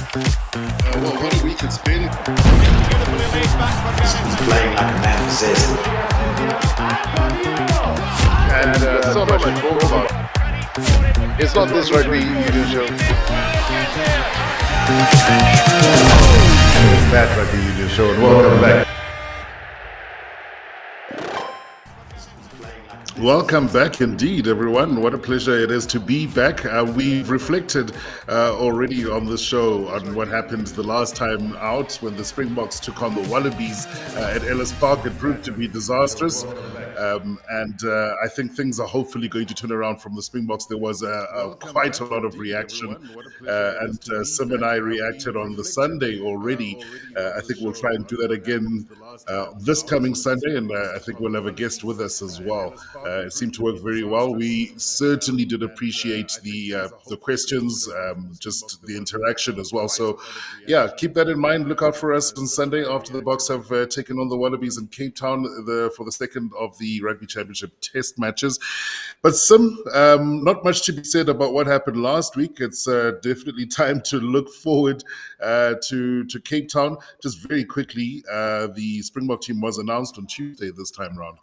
Well, what a week it's been. Playing like a man possessed. And so much to talk about. It's not this Rugby Union Show. It's That Rugby Union Show, and welcome back. Welcome back indeed, everyone. What a pleasure it is to be back. We've reflected already on this show on what happened the last time out when the Springboks took on the Wallabies at Ellis Park. It proved to be disastrous. And I think things are hopefully going to turn around from the Springboks. There was quite a lot of reaction, and Sim and I reacted on the Sunday already. I think we'll try and do that again this coming Sunday, and I think we'll have a guest with us as well. It seemed to work very well. We certainly did appreciate the questions, just the interaction as well. So, yeah, keep that in mind. Look out for us on Sunday after the Boks have taken on the Wallabies in Cape Town for the second of the Rugby Championship test matches. But Sim, not much to be said about what happened last week. It's definitely time to look forward to Cape Town. Just very quickly, the Springbok team was announced on Tuesday this time around.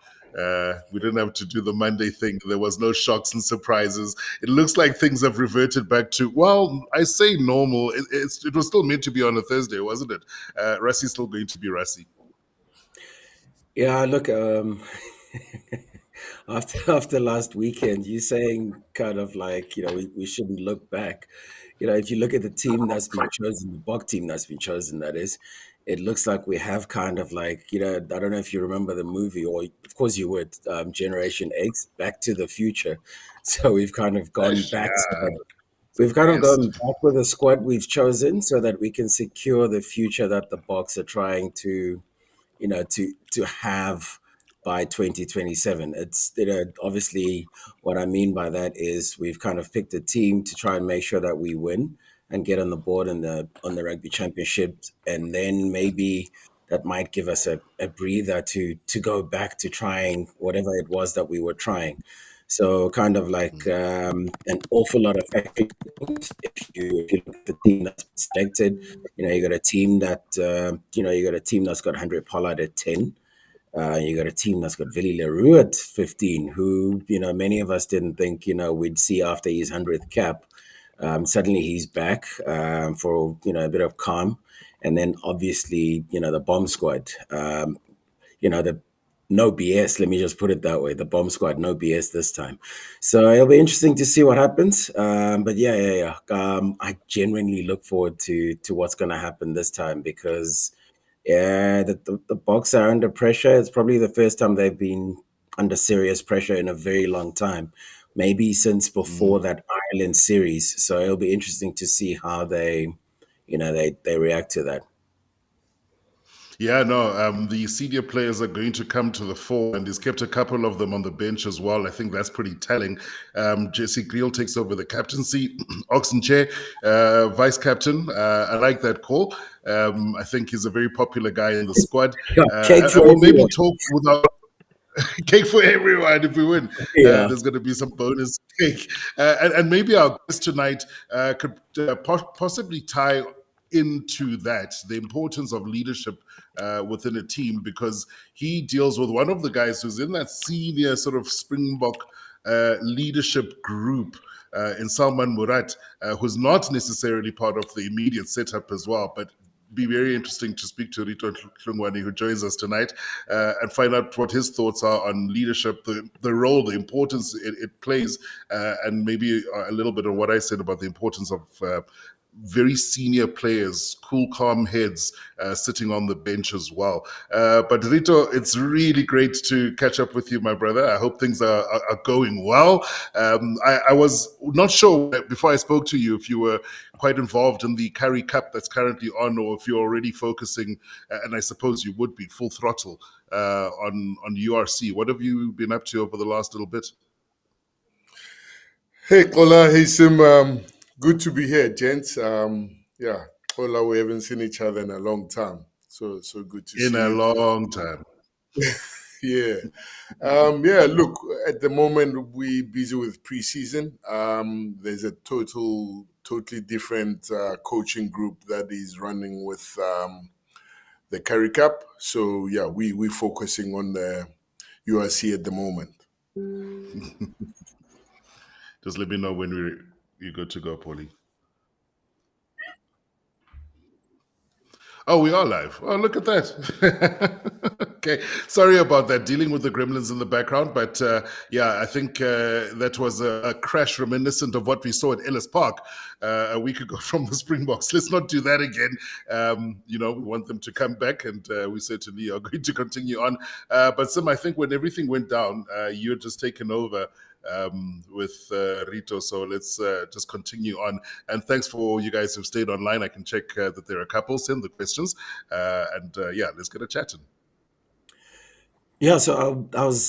We didn't have to do the Monday thing. There was no shocks and surprises. It looks like things have reverted back to, well, I say normal. It was still meant to be on a Thursday, wasn't it? Rassi's still going to be Rassi. Yeah, look, after last weekend, you're saying kind of like, we shouldn't look back. If you look at the team that's been chosen, the Bok team that's been chosen, that is, it looks like we have kind of like, I don't know if you remember the movie, or of course you would, Generation X, Back to the Future. So we've kind of gone back. We've kind of gone back with the squad we've chosen so that we can secure the future that the Boks are trying to have by 2027. It's, obviously what I mean by that is we've kind of picked a team to try and make sure that we win and get on the board on the Rugby Championship, and then maybe that might give us a breather to go back to trying whatever it was that we were trying. So kind of like an awful lot of things. If you look at the team that's been selected, you got a team that that's got 100 Pollard at 10. You got a team that's got Willie Leroux at 15, who many of us didn't think we'd see after his 100th cap. Suddenly he's back for a bit of calm, and then obviously the bomb squad. The no BS. Let me just put it that way. The bomb squad, no BS this time. So it'll be interesting to see what happens. But yeah. I genuinely look forward to what's going to happen this time, because the Boks are under pressure. It's probably the first time they've been under serious pressure in a very long time, maybe since before that Ireland series. So it'll be interesting to see how they react to that. Yeah, no, the senior players are going to come to the fore, and he's kept a couple of them on the bench as well. I think that's pretty telling. Jesse Creel takes over the captaincy, Oxenchair, vice captain. I like that call. I think he's a very popular guy in the squad. We'll maybe talk without cake for everyone if we win. There's going to be some bonus cake. And maybe our guest tonight could possibly tie into that, the importance of leadership within a team, because he deals with one of the guys who's in that senior sort of Springbok leadership group in Salman Murat, who's not necessarily part of the immediate setup as well, but be very interesting to speak to Rito Hlungwane, who joins us tonight, and find out what his thoughts are on leadership, the role, the importance it plays, and maybe a little bit of what I said about the importance of very senior players, cool, calm heads sitting on the bench as well. But Rito, it's really great to catch up with you, my brother. I hope things are going well. I was not sure before I spoke to you if you were quite involved in the Currie Cup that's currently on, or if you're already focusing, and I suppose you would be, full throttle on URC. What have you been up to over the last little bit? Hey, Kola, hey, Sim. Good to be here, gents. Kola, we haven't seen each other in a long time. So good to see you. In a long time. Yeah. Yeah, look, at the moment we busy with preseason. There's a totally different coaching group that is running with the Curry Cup. So yeah, we focusing on the URC at the moment. Just let me know when you're good to go, Paulie. Oh, we are live. Oh, look at that. Okay. Sorry about that, dealing with the gremlins in the background. But yeah, I think that was a crash reminiscent of what we saw at Ellis Park a week ago from the Springboks. Let's not do that again. We want them to come back, and we certainly are going to continue on. But Sim, I think when everything went down, you had just taken over with Rito. So let's just continue on. And thanks for you guys who've stayed online. I can check that there are a couple. Send the questions. Yeah, let's get a chatting. Yeah, so I was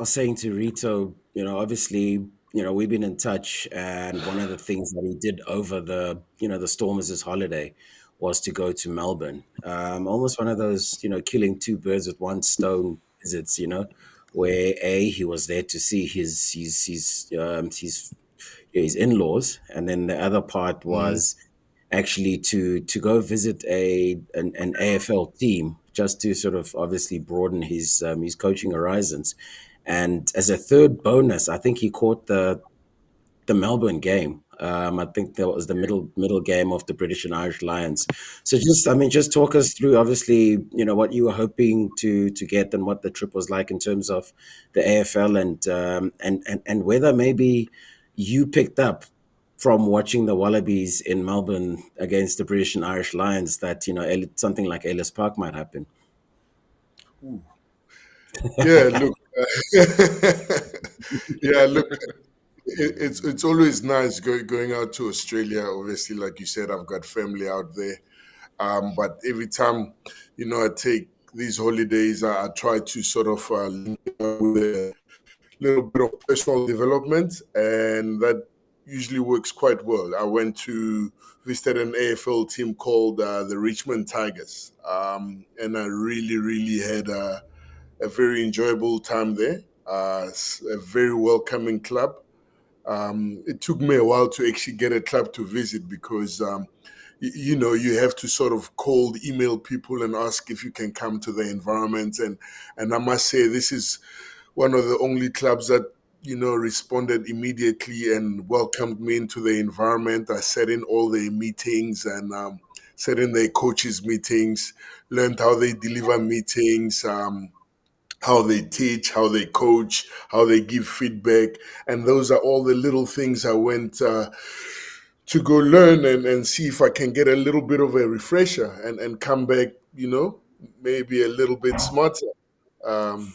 saying to Rito, obviously, we've been in touch, and one of the things that he did over the Stormers' holiday was to go to Melbourne. Almost one of those, killing two birds with one stone visits, where he was there to see his in-laws, and then the other part was actually to go visit an AFL team, just to sort of obviously broaden his coaching horizons. And as a third bonus, I think he caught the Melbourne game. I think that was the middle game of the British and Irish Lions. So just talk us through, obviously, what you were hoping to get and what the trip was like in terms of the AFL, and whether maybe you picked up from watching the Wallabies in Melbourne against the British and Irish Lions that something like Ellis Park might happen. Ooh. Yeah, look. Yeah, look. It's always nice going out to Australia. Obviously, like you said, I've got family out there. But every time, I take these holidays, I try to sort of link it up with a little bit of personal development, and that usually works quite well. I went to visit an AFL team called the Richmond Tigers, and I really, really had a very enjoyable time there. A very welcoming club. It took me a while to actually get a club to visit because you have to sort of cold email people and ask if you can come to the environment, and I must say this is one of the only clubs that responded immediately and welcomed me into the environment. I sat in all their meetings and sat in their coaches meetings, learned how they deliver meetings, how they teach, how they coach, how they give feedback. And those are all the little things I went to go learn and see if I can get a little bit of a refresher and come back, maybe a little bit smarter um,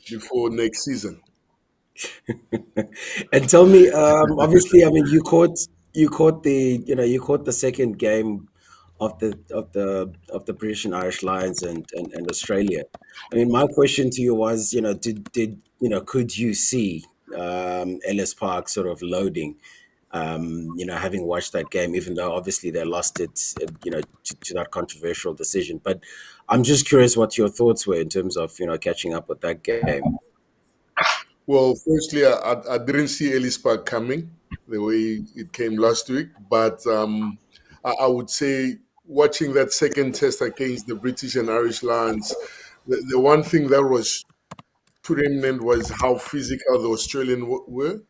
before next season. And tell me, obviously, I mean, you caught the second game of the British and Irish Lions and Australia. I mean, my question to you was, could you see Ellis Park sort of loading? Having watched that game, even though obviously they lost it, to that controversial decision. But I'm just curious what your thoughts were in terms of catching up with that game. Well, firstly, I didn't see Ellis Park coming the way it came last week, but I would say watching that second test against the British and Irish Lions, the one thing that was preeminent was how physical the Australian were.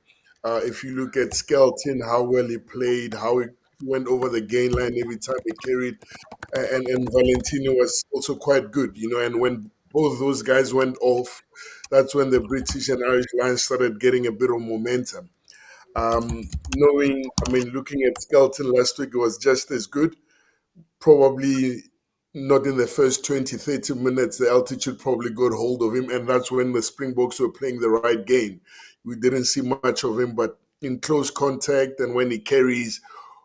If you look at Skelton, how well he played, how he went over the gain line every time he carried, and Valentino was also quite good, and when both those guys went off, that's when the British and Irish Lions started getting a bit of momentum. Looking at Skelton last week, it was just as good. Probably not in the first 20, 30 minutes. The altitude probably got hold of him, and that's when the Springboks were playing the right game. We didn't see much of him, but in close contact and when he carries,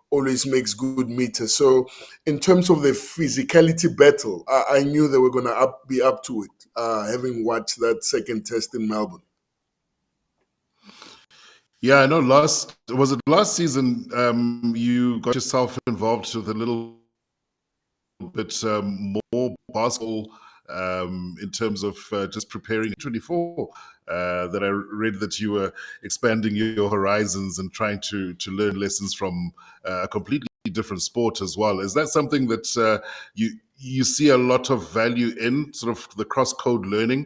always makes good meters. So, in terms of the physicality battle, I knew they were going to be up to it, having watched that second test in Melbourne. Yeah, I know. Last season? You got yourself involved with a little bit more basketball in terms of just preparing 24. That I read that you were expanding your horizons and trying to learn lessons from a completely different sport as well. Is that something that you see a lot of value in, sort of the cross-code learning?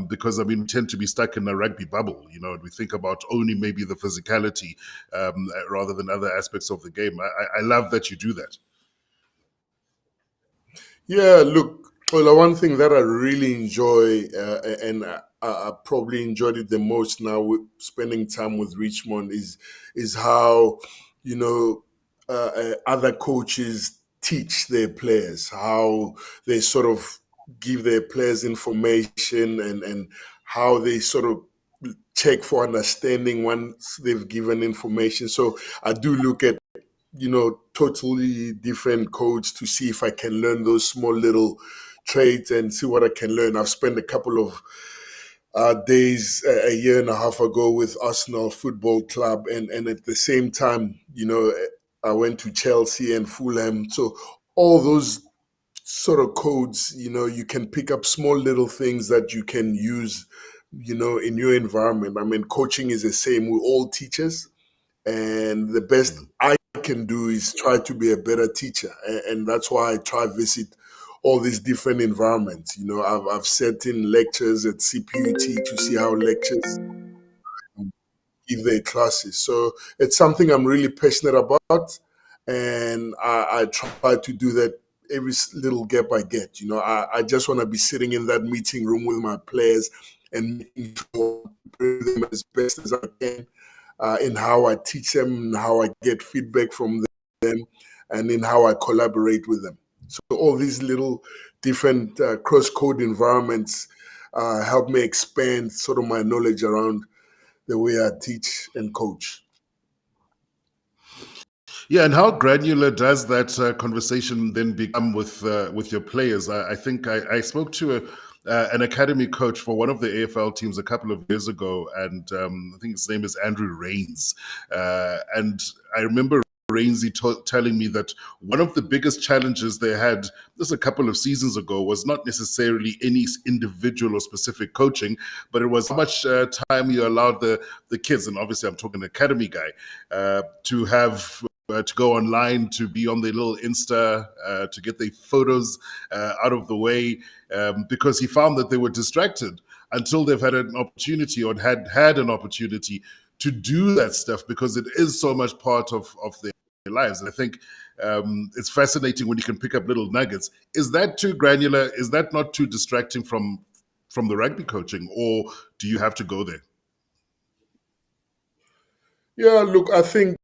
Because, I mean, we tend to be stuck in a rugby bubble, you know, and we think about only maybe the physicality rather than other aspects of the game. I love that you do that. Yeah, look, well, the one thing that I really enjoy, and I probably enjoyed it the most now with spending time with Richmond, is how, you know, other coaches teach their players, how they sort of give their players information, and how they sort of check for understanding once they've given information. So I do look at, you know, totally different codes to see if I can learn those small little traits and see what I can learn. I've spent a couple of days a year and a half ago with Arsenal Football Club, and at the same time, you know, I went to Chelsea and Fulham. So all those sort of codes, you know, you can pick up small little things that you can use, you know, in your environment. I mean, coaching is the same. We're all teachers, and the best I can do is try to be a better teacher, and that's why I try visit all these different environments. You know, I've sat in lectures at CPUT to see how lectures give their classes. So it's something I'm really passionate about, and I try to do that every little gap I get. You know, I just want to be sitting in that meeting room with my players and making sure I prepare them as best as I can in how I teach them, and how I get feedback from them, and in how I collaborate with them. So all these little different cross-code environments help me expand sort of my knowledge around the way I teach and coach. Yeah, and how granular does that conversation then become with your players? I think I spoke to an academy coach for one of the AFL teams a couple of years ago, and I think his name is Andrew Rains. And I remember Rainsy telling me that one of the biggest challenges they had just a couple of seasons ago was not necessarily any individual or specific coaching, but it was how much time you allowed the kids, and obviously I'm talking academy guy, to have to go online, to be on their little Insta, to get their photos out of the way, because he found that they were distracted until they've had an opportunity or had an opportunity to do that stuff, because it is so much part of their lives. And I think it's fascinating when you can pick up little nuggets. Is that too granular? Is that not too distracting from the rugby coaching, or do you have to go there? Yeah, look, I think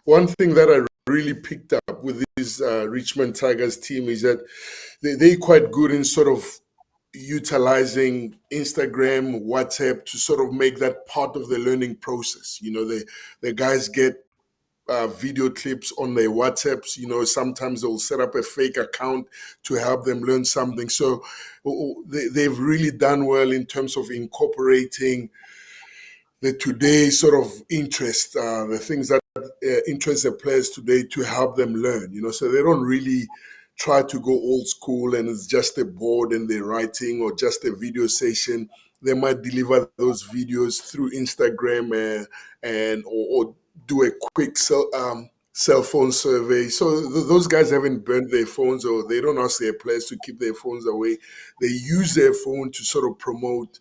one thing that I really picked up with this Richmond Tigers team is that they're quite good in sort of utilizing Instagram, WhatsApp to sort of make that part of the learning process. You know, the guys get video clips on their WhatsApps. You know, sometimes they'll set up a fake account to help them learn something. So they've really done well in terms of incorporating the today sort of interest, the things that interest the players today to help them learn. You know, so they don't really try to go old school and it's just a board and they're writing, or just a video session. They might deliver those videos through Instagram or do a quick cell phone survey. So those guys haven't burned their phones, or they don't ask their players to keep their phones away. They use their phone to sort of promote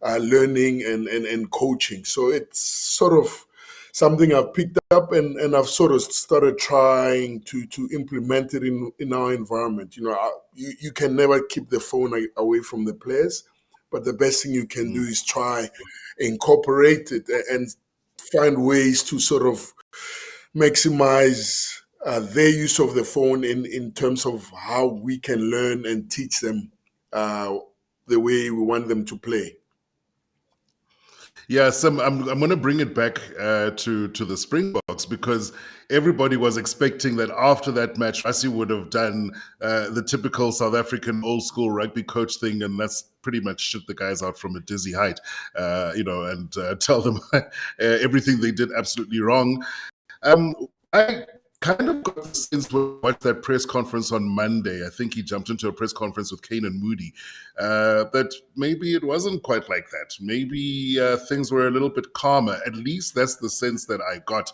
learning and coaching. So it's sort of something I've picked up, and I've sort of started trying to implement it in our environment. You know, you can never keep the phone away from the players, but the best thing you can do is try incorporate it and find ways to sort of maximize their use of the phone in terms of how we can learn and teach them the way we want them to play. Yeah, I'm going to bring it back to the Springboks, because everybody was expecting that after that match, Rassie would have done the typical South African old school rugby coach thing, and that's pretty much shit the guys out from a dizzy height, and tell them everything they did absolutely wrong. I kind of got the sense when I watched that press conference on Monday. I think he jumped into a press conference with Kane and Moody, that maybe it wasn't quite like that. Maybe things were a little bit calmer. At least that's the sense that I got.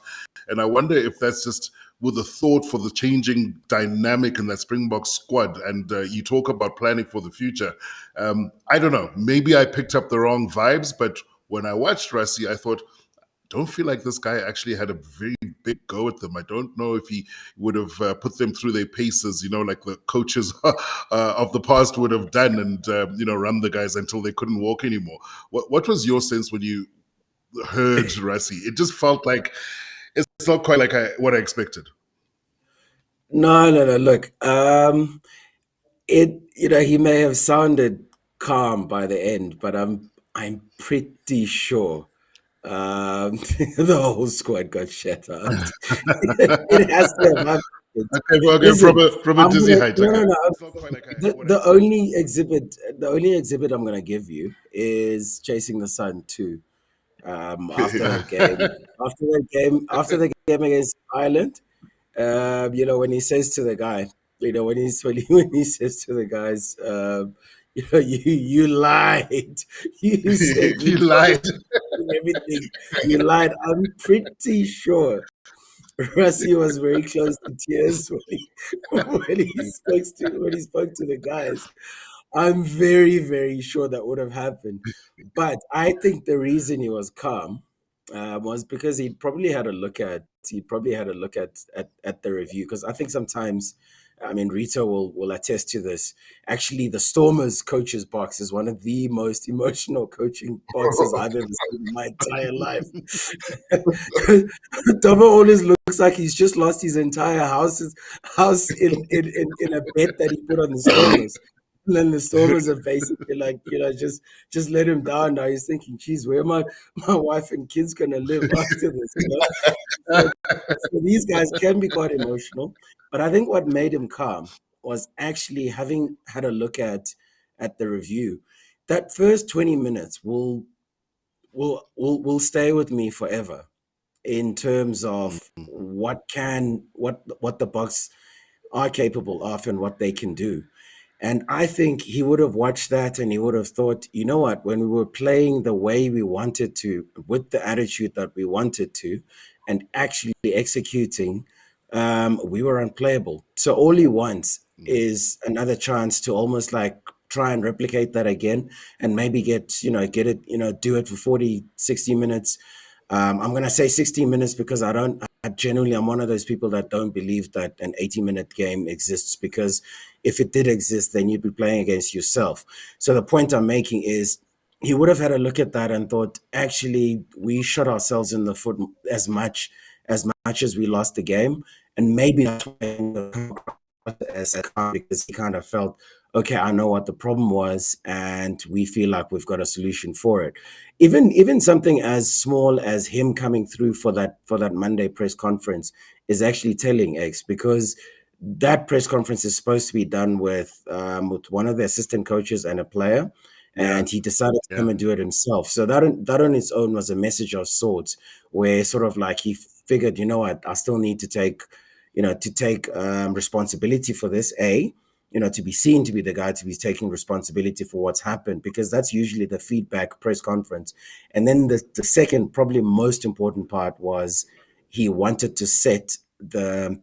And I wonder if that's just with a thought for the changing dynamic in that Springboks squad. And you talk about planning for the future. I don't know. Maybe I picked up the wrong vibes, but when I watched Rassie, I thought, don't feel like this guy actually had a very big go at them. I don't know if he would have put them through their paces, like the coaches of the past would have done, and run the guys until they couldn't walk anymore. What was your sense when you heard Rassie? It just felt like it's not quite like what I expected. No. Look, he may have sounded calm by the end, but I'm pretty sure the whole squad got shut out. It has to have happened. Okay, Listen, from a dizzy height. no. It's not quite like The only exhibit I'm gonna give you is Chasing the Sun 2. After that game, after the game against Ireland, when he says to the guy, when he says to the guys, you lied, you said you lied. everything, you lied. I'm pretty sure Rassie was very close to tears when he spoke to the guys. I'm very, very sure that would have happened. But I think the reason he was calm was because he probably had a look at the review. Because I think sometimes, I mean, Rita will attest to this. Actually, the Stormers coaches box is one of the most emotional coaching boxes I've ever seen in my entire life. Dubbo always looks like he's just lost his entire house in a bet that he put on the Stormers. And then the Stormers are basically like, just let him down now. He's thinking, geez, where am my wife and kids going to live after this? So these guys can be quite emotional. But I think what made him calm was actually having had a look at the review. That first 20 minutes will stay with me forever in terms of what the Boks are capable of and what they can do. And I think he would have watched that and he would have thought, you know what, when we were playing the way we wanted to, with the attitude that we wanted to, and actually executing, we were unplayable. So all he wants is another chance to almost like try and replicate that again and maybe get it, do it for 40, 60 minutes. I'm going to say 60 minutes because I'm one of those people that don't believe that an 80-minute game exists, because if it did exist, then you'd be playing against yourself. So the point I'm making is he would have had a look at that and thought, actually, we shot ourselves in the foot as much as we lost the game. And maybe that's why because he kind of felt, okay, I know what the problem was, and we feel like we've got a solution for it. Even something as small as him coming through for that Monday press conference is actually telling, X, because that press conference is supposed to be done with one of the assistant coaches and a player, and he decided to come and do it himself. So that on its own was a message of sorts, where sort of like he figured, you know what, I still need to take responsibility for this, to be seen to be the guy to be taking responsibility for what's happened, because that's usually the feedback press conference. And then the second, probably most important part was he wanted to set the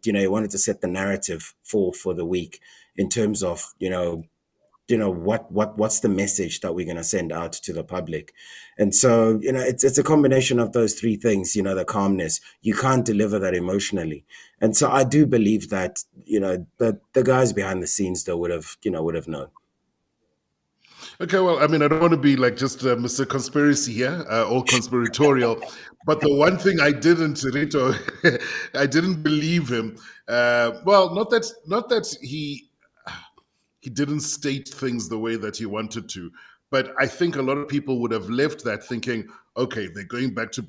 narrative for the week in terms of, what's the message that we're going to send out to the public. And so, it's a combination of those three things, the calmness. You can't deliver that emotionally. And so I do believe that, the guys behind the scenes though would have known. Okay, well, I mean, I don't want to be like just Mr. Conspiracy here, or conspiratorial, but the one thing I didn't, Rito, I didn't believe him. Well, not that he didn't state things the way that he wanted to, but I think a lot of people would have left that thinking, okay, they're going back to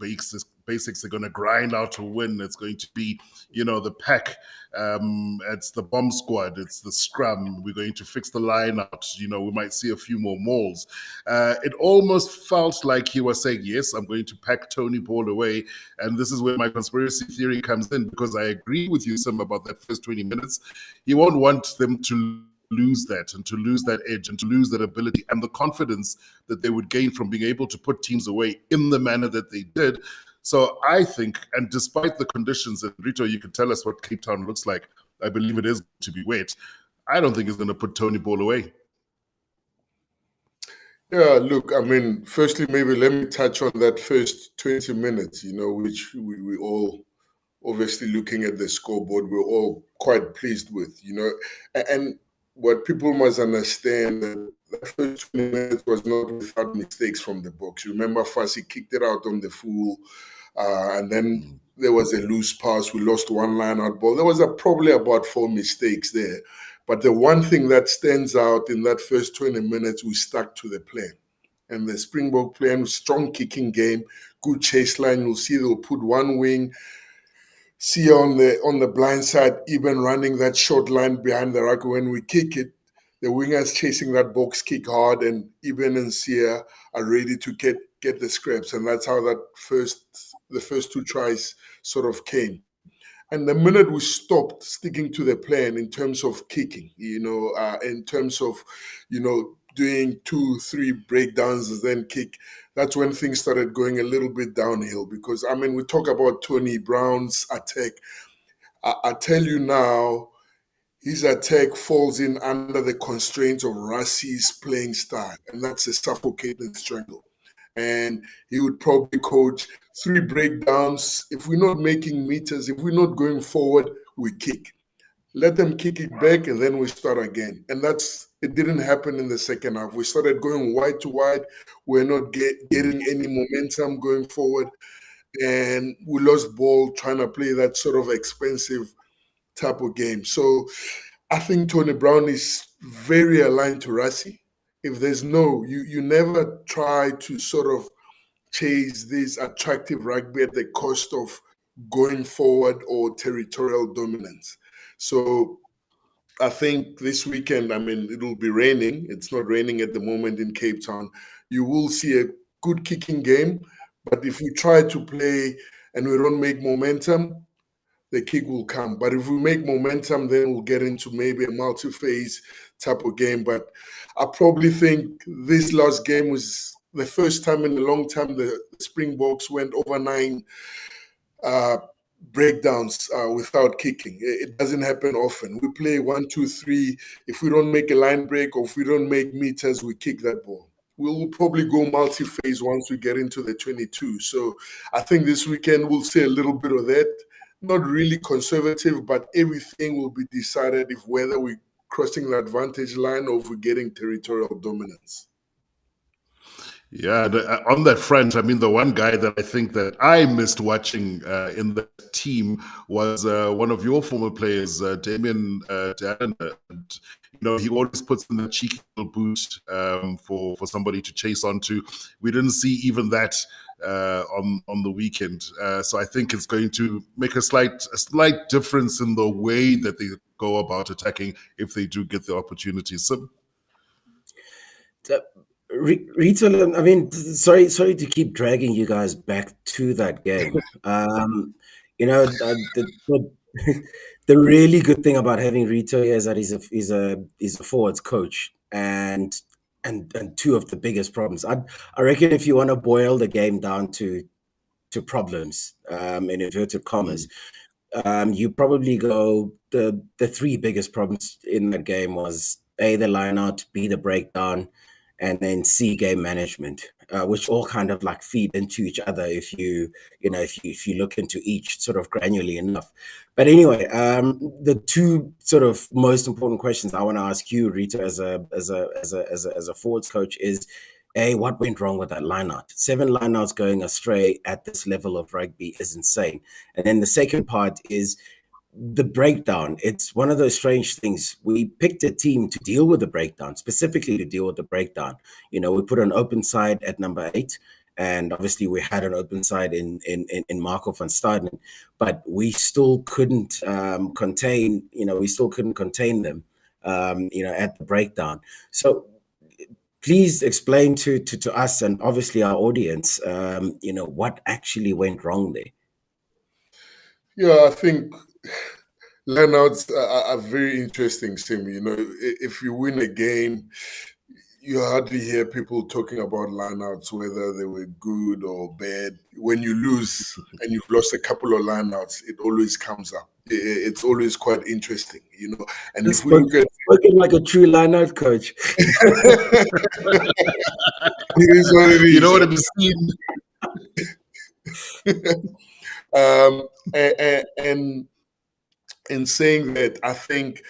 basics. They're going to grind out to win. It's going to be, the pack. It's the bomb squad. It's the scrum. We're going to fix the line out. We might see a few more mauls. It almost felt like he was saying, yes, I'm going to pack Tony Ball away. And this is where my conspiracy theory comes in, because I agree with you, Sim, about that first 20 minutes. He won't want them to lose that and to lose that edge and to lose that ability and the confidence that they would gain from being able to put teams away in the manner that they did. So I think, and despite the conditions, and Rito, you can tell us what Cape Town looks like. I believe it is to be wet. I don't think it's going to put Tony Ball away. Yeah, look, I mean, firstly, maybe let me touch on that first 20 minutes, which we all, obviously looking at the scoreboard, we're all quite pleased with, and what people must understand, that the first 20 minutes was not without mistakes from the Boks. Remember, Fassi kicked it out on the full, and then there was a loose pass. We lost one line-out ball. There was probably about 4 mistakes there. But the one thing that stands out in that first 20 minutes, we stuck to the plan. And the Springbok plan, strong kicking game, good chase line. You'll see they'll put one wing, see on the blind side, even running that short line behind the ruck. When we kick it, the wingers chasing that box kick hard, and Eben and Sia are ready to get the scraps. And that's how the first 2 tries sort of came. And the minute we stopped sticking to the plan in terms of kicking, in terms of, doing 2-3 breakdowns and then kick, that's when things started going a little bit downhill. Because, I mean, we talk about Tony Brown's attack. I tell you now, his attack falls in under the constraints of Rassi's playing style, and that's a suffocating strangle. And he would probably coach 3 breakdowns. If we're not making meters, if we're not going forward, we kick. Let them kick it back, and then we start again. And it didn't happen in the second half. We started going wide to wide. We're not getting any momentum going forward. And we lost ball trying to play that sort of expensive type of game. So I think Tony Brown is very aligned to Rassi. If there's you never try to sort of chase this attractive rugby at the cost of going forward or territorial dominance. So I think this weekend, I mean, it'll be raining. It's not raining at the moment in Cape Town. You will see a good kicking game, but if we try to play and we don't make momentum, the kick will come. But if we make momentum, then we'll get into maybe a multi-phase type of game. But I probably think this last game was the first time in a long time the Springboks went over 9 breakdowns without kicking. It doesn't happen often. We play 1, 2, 3. If we don't make a line break or if we don't make meters, we kick that ball. We'll probably go multi-phase once we get into the 22. So I think this weekend we'll see a little bit of that. Not really conservative, but everything will be decided if whether we're crossing the advantage line or if we're getting territorial dominance. Yeah, on that front, I mean, the one guy that I think that I missed watching in the team was one of your former players, Damien Dan. He always puts in the cheeky little boost for somebody to chase onto. We didn't see even that on the weekend. So I think it's going to make a slight difference in the way that they go about attacking if they do get the opportunities. So, Rita, I mean, sorry to keep dragging you guys back to that game. The really good thing about having Rito here is that he's a forwards coach, and 2 of the biggest problems. I reckon if you want to boil the game down to problems, in inverted commas, you probably go the 3 biggest problems in that game was A, the line out, B, the breakdown, and then C, game management, which all kind of like feed into each other if you look into each sort of granularly enough. But anyway, the 2 sort of most important questions I want to ask you, Rita, as a forwards coach is, A, what went wrong with that lineout? 7 lineouts going astray at this level of rugby is insane. And then the second part is the breakdown. It's one of those strange things. We picked a team to deal with the breakdown, specifically to deal with the breakdown. We put an open side at number 8, and obviously we had an open side in Marco van Staden, but we still couldn't contain them, at the breakdown. So please explain to us and obviously our audience, what actually went wrong there. Yeah, I think lineouts are very interesting, Sim. You know, if you win a game, you hardly hear people talking about lineouts, whether they were good or bad. When you lose and you've lost a couple of lineouts, it always comes up. It's always quite interesting, you know. And if we look at spoken like a true lineout coach. it is what it is. You know what I've seen? And in saying that, I think,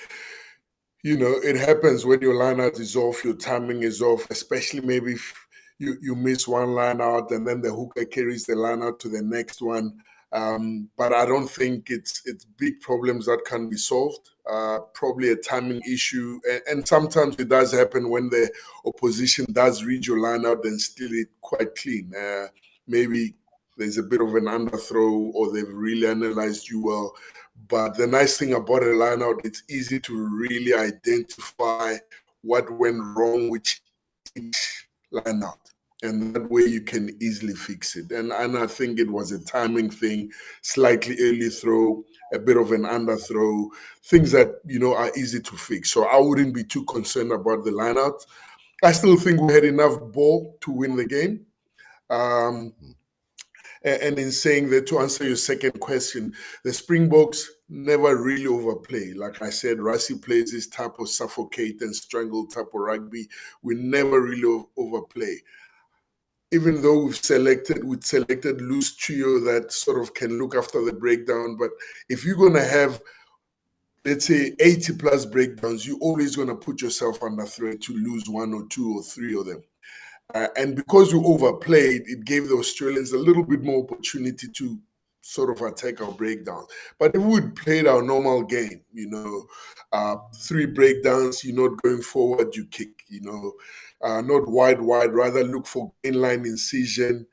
you know, it happens when your line out is off, your timing is off, especially maybe if you miss one line out and then the hooker carries the line out to the next one. But I don't think it's big problems that can be solved. Probably a timing issue. And sometimes it does happen when the opposition does read your line out and steal it quite clean. Maybe there's a bit of an underthrow or they've really analyzed you well. But the nice thing about a line out, it's easy to really identify what went wrong with each line out. And that way you can easily fix it. And I think it was a timing thing, slightly early throw, a bit of an underthrow, things that, you know, are easy to fix. So I wouldn't be too concerned about the line out. I still think we had enough ball to win the game. And in saying that, to answer your second question, the Springboks never really overplay. Like I said, Rassie plays this type of suffocate and strangle type of rugby. We never really overplay. Even though we've selected loose trio that sort of can look after the breakdown, but if you're going to have, let's say, 80 plus breakdowns, you're always going to put yourself under threat to lose one or two or three of them. And because we overplayed, it gave the Australians a little bit more opportunity to sort of attack our breakdowns. But if we'd played our normal game, you know, 3 breakdowns, you're not going forward, you kick, you know, not wide, rather look for inline incision,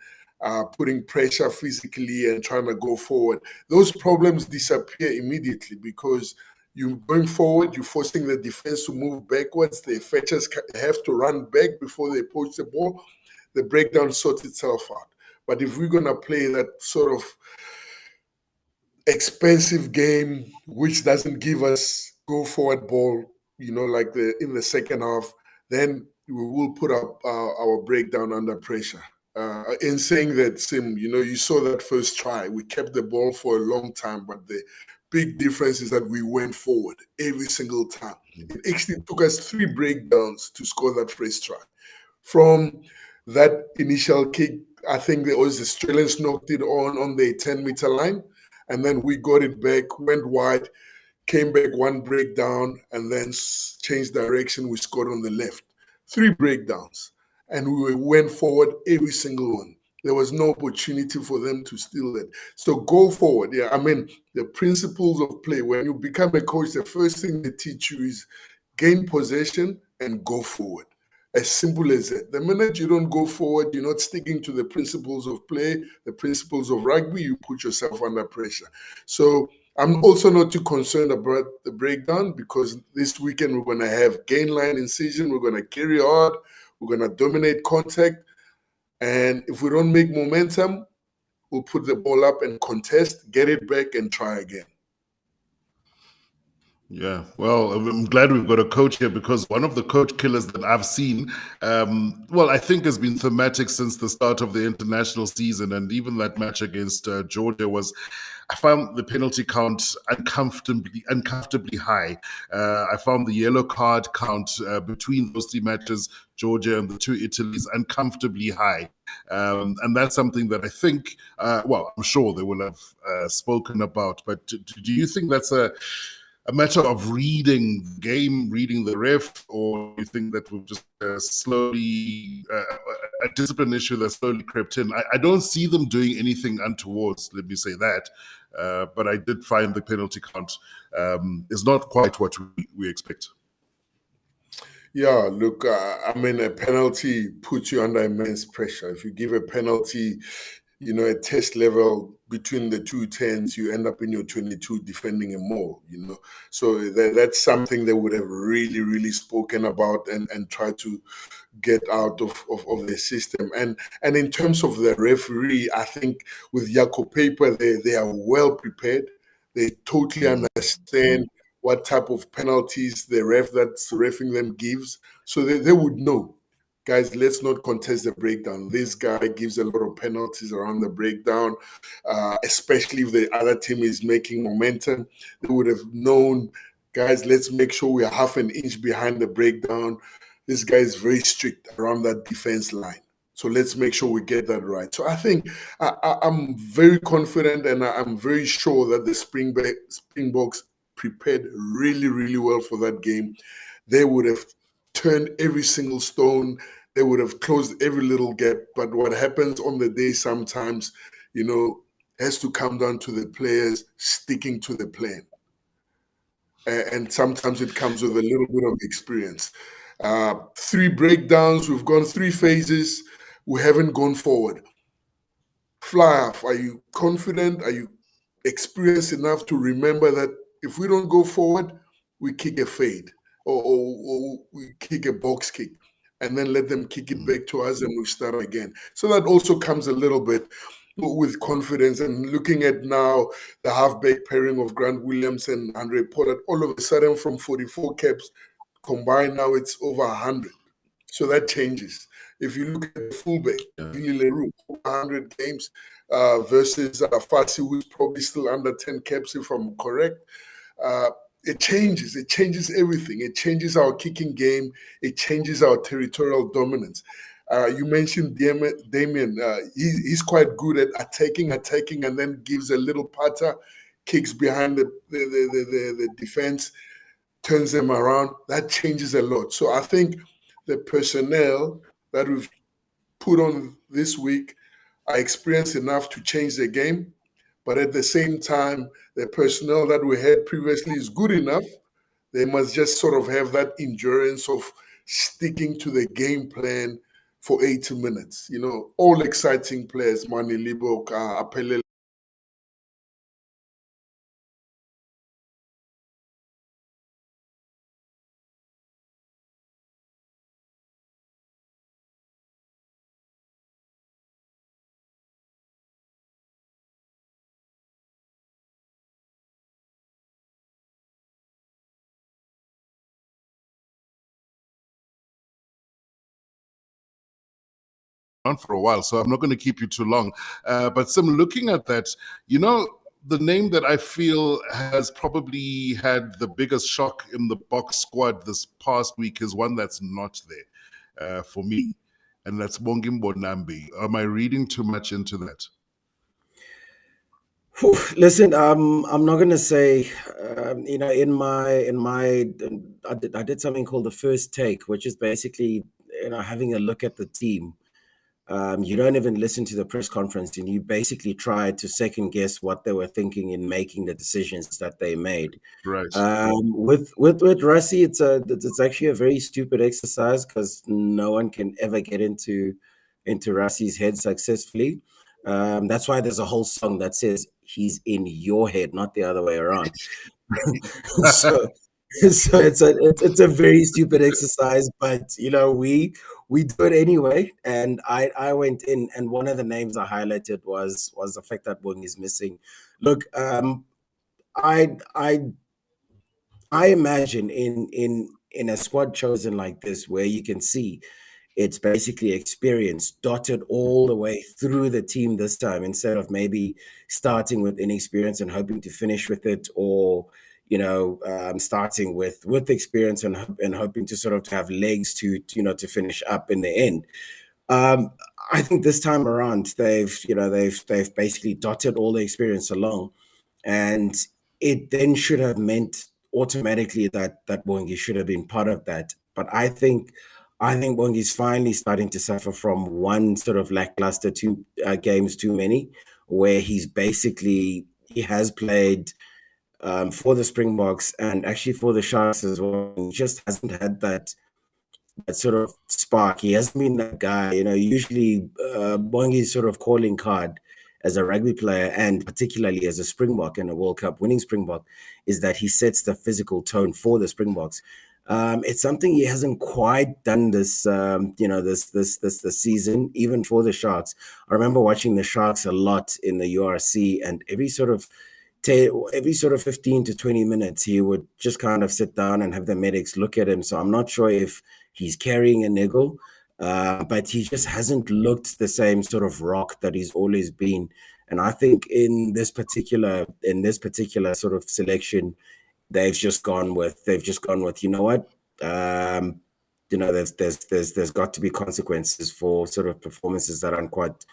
putting pressure physically and trying to go forward. Those problems disappear immediately because you're going forward, you're forcing the defense to move backwards. The fetchers have to run back before they poach the ball. The breakdown sorts itself out. But if we're going to play that sort of expensive game, which doesn't give us go forward ball, you know, like in the second half, then we will put up our breakdown under pressure. In saying that, Sim, you know, you saw that first try. We kept the ball for a long time, but the big difference is that we went forward every single time. It actually took us 3 breakdowns to score that first try. From that initial kick, I think the Australians knocked it on the 10-meter line, and then we got it back, went wide, came back 1 breakdown, and then changed direction. We scored on the left. 3 breakdowns, and we went forward every single one. There was no opportunity for them to steal it. So go forward. Yeah, I mean, the principles of play, when you become a coach, the first thing they teach you is gain possession and go forward. As simple as that. The minute you don't go forward, you're not sticking to the principles of play, the principles of rugby, you put yourself under pressure. So I'm also not too concerned about the breakdown because this weekend we're going to have gain line incision, we're going to carry hard, we're going to dominate contact. And if we don't make momentum, we'll put the ball up and contest, get it back, and try again. Yeah, well, I'm glad we've got a coach here because one of the coach killers that I've seen, I think has been thematic since the start of the international season. And even that match against Georgia I found the penalty count uncomfortably high. I found the yellow card count between those 3 matches, Georgia and the 2 Italies, uncomfortably high. And that's something that I think, I'm sure they will have spoken about. But do you think that's a matter of reading the game, reading the ref, or do you think that we've just slowly, a discipline issue that slowly crept in? I don't see them doing anything untoward, let me say that. But I did find the penalty count is not quite what we expect. Yeah, look, I mean, a penalty puts you under immense pressure. If you give a penalty, a test level between the two tens, you end up in your 22 defending a more, So that's something they would have really, really spoken about and tried to get out of the system. And in terms of the referee, I think with Jaco Paper, they are well prepared. They totally understand what type of penalties the ref that's refing them gives. So they would know, guys, let's not contest the breakdown. This guy gives a lot of penalties around the breakdown, especially if the other team is making momentum. They would have known, guys, let's make sure we are half an inch behind the breakdown. This guy is very strict around that defense line. So let's make sure we get that right. So I think I'm very confident and I'm very sure that the Springboks prepared really, really well for that game. They would have turned every single stone. They would have closed every little gap. But what happens on the day sometimes, has to come down to the players sticking to the plan. And sometimes it comes with a little bit of experience. 3 breakdowns, we've gone 3 phases, we haven't gone forward. Fly off, are you confident? Are you experienced enough to remember that if we don't go forward, we kick a fade or we kick a box kick and then let them kick it back to us and we start again. So that also comes a little bit with confidence. And looking at now the halfback pairing of Grant Williams and Andre Pollard, all of a sudden from 44 caps combined, now it's over 100. So that changes. If you look at the fullback, Billy Leroux, 100 games versus Fasi, who's probably still under 10 caps, if I'm correct. It changes. It changes everything. It changes our kicking game. It changes our territorial dominance. You mentioned Damien. He's quite good at attacking, and then gives a little patter, kicks behind the defense, turns them around. That changes a lot. So I think the personnel that we've put on this week are experienced enough to change the game. But at the same time, the personnel that we had previously is good enough. They must just sort of have that endurance of sticking to the game plan for 80 minutes. All exciting players, Manie Libbok, Apele. On for a while, so I'm not going to keep you too long. But Sim, looking at that, the name that I feel has probably had the biggest shock in the Boks squad this past week is one that's not there for me, and that's Bongimbo Nambi. Am I reading too much into that? Listen, I'm not gonna say, in my, I did something called the first take, which is basically, having a look at the team. You don't even listen to the press conference, and you basically try to second guess what they were thinking in making the decisions that they made. Right. With Rassie, it's actually a very stupid exercise because no one can ever get into Rassie's head successfully. That's why there's a whole song that says he's in your head, not the other way around. so it's a very stupid exercise, but we do it anyway. And I went in, and one of the names I highlighted was the fact that Bong is missing. Look, I imagine in a squad chosen like this, where you can see it's basically experience dotted all the way through the team this time, instead of maybe starting with inexperience and hoping to finish with it, or starting with experience and hoping to sort of have legs to finish up in the end. I think this time around they've basically dotted all the experience along, and it then should have meant automatically that Bongi should have been part of that. But I think Bongi's finally starting to suffer from one sort of lackluster games too many, where he has played for the Springboks and actually for the Sharks as well. He just hasn't had that sort of spark. He hasn't been that guy. Usually Bongi's sort of calling card as a rugby player, and particularly as a Springbok and a World Cup winning Springbok, is that he sets the physical tone for the Springboks. It's something he hasn't quite done this this season, even for the Sharks. I remember watching the Sharks a lot in the URC, and every sort of 15 to 20 minutes, he would just kind of sit down and have the medics look at him. So I'm not sure if he's carrying a niggle, but he just hasn't looked the same sort of rock that he's always been. And I think in this particular sort of selection, they've just gone with you know what, there's got to be consequences for sort of performances that aren't quite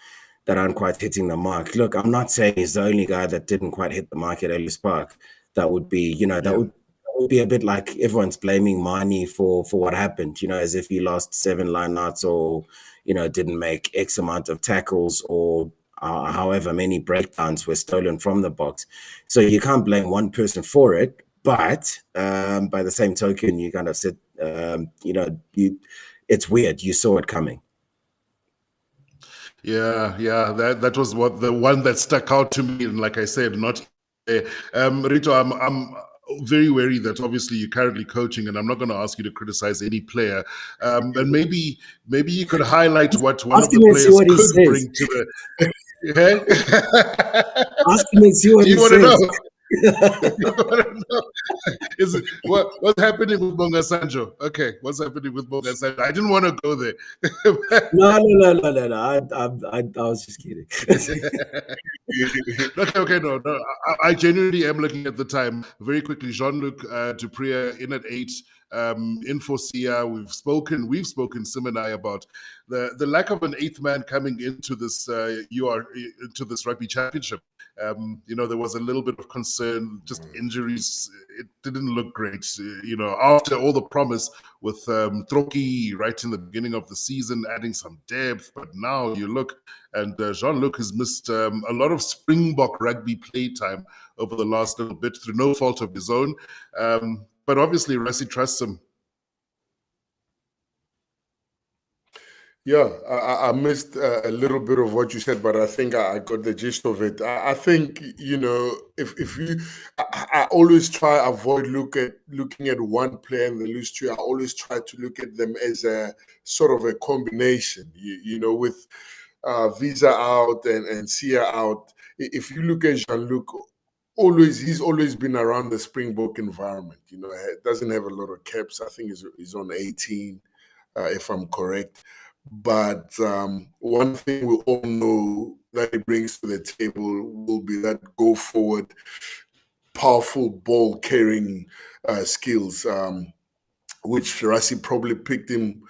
hitting the mark. Look, I'm not saying he's the only guy that didn't quite hit the mark at Ellis Park. That would be, would be a bit like everyone's blaming Manie for what happened, as if he lost 7 lineouts or, didn't make X amount of tackles or however many breakdowns were stolen from the box. So you can't blame one person for it. But by the same token, you kind of said, it's weird. You saw it coming. Yeah, that was the one that stuck out to me, and like I said, not Rito. I'm very wary that obviously you're currently coaching, and I'm not going to ask you to criticize any player. And maybe you could highlight what one of the players could bring to the. Ask him and see what he says. What's happening with Bonga Sanjo? Okay, what's happening with Bonga Sanjo? I didn't want to go there. No. I was just kidding. Okay, no. I genuinely am looking at the time very quickly. Jean-Luc Dupré in at 8. In for Sia, we've spoken, Sim and I, about the lack of an 8th man coming into this into this rugby championship. There was a little bit of concern, just injuries. It didn't look great. After all the promise with Troki right in the beginning of the season, adding some depth, but now you look, and Jean-Luc has missed a lot of Springbok rugby play time over the last little bit through no fault of his own. But obviously, Rassie trusts him. Yeah, I missed a little bit of what you said, but I think I got the gist of it. I think, if you, I always try avoid looking at one player and the lose two. I always try to look at them as a sort of a combination. With Visa out and Sia out. If you look at Jean-Luc, he's always been around the Springbok environment. Doesn't have a lot of caps. I think he's on 18, if I'm correct. But one thing we all know that he brings to the table will be that go forward, powerful ball carrying skills, which Rassie probably picked him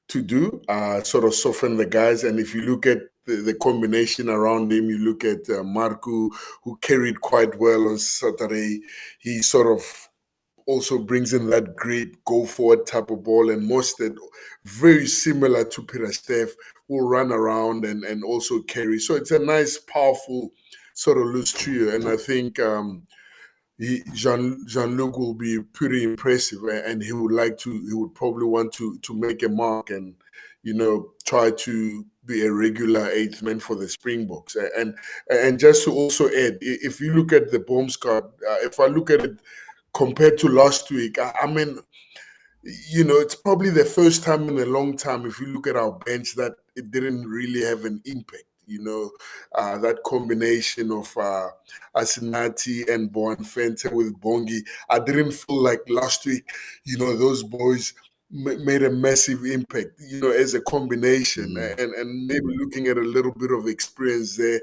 to do, sort of soften the guys. And if you look at the combination around him, you look at Marco, who carried quite well on Saturday. He sort of also brings in that great go forward type of ball, and Mostert, very similar to Peter Steff, will run around and also carry. So it's a nice, powerful sort of loose trio, and I think Jean-Luc will be pretty impressive, and he would probably want to make a mark and try to be a regular 8th man for the Springboks. And just to also add, if you look at the bomb squad, if I look at it compared to last week, I mean, it's probably the first time in a long time, if you look at our bench, that it didn't really have an impact. That combination of Asinati and Boanfente with Bongi, I didn't feel like last week, those boys made a massive impact, as a combination, and maybe looking at a little bit of experience there.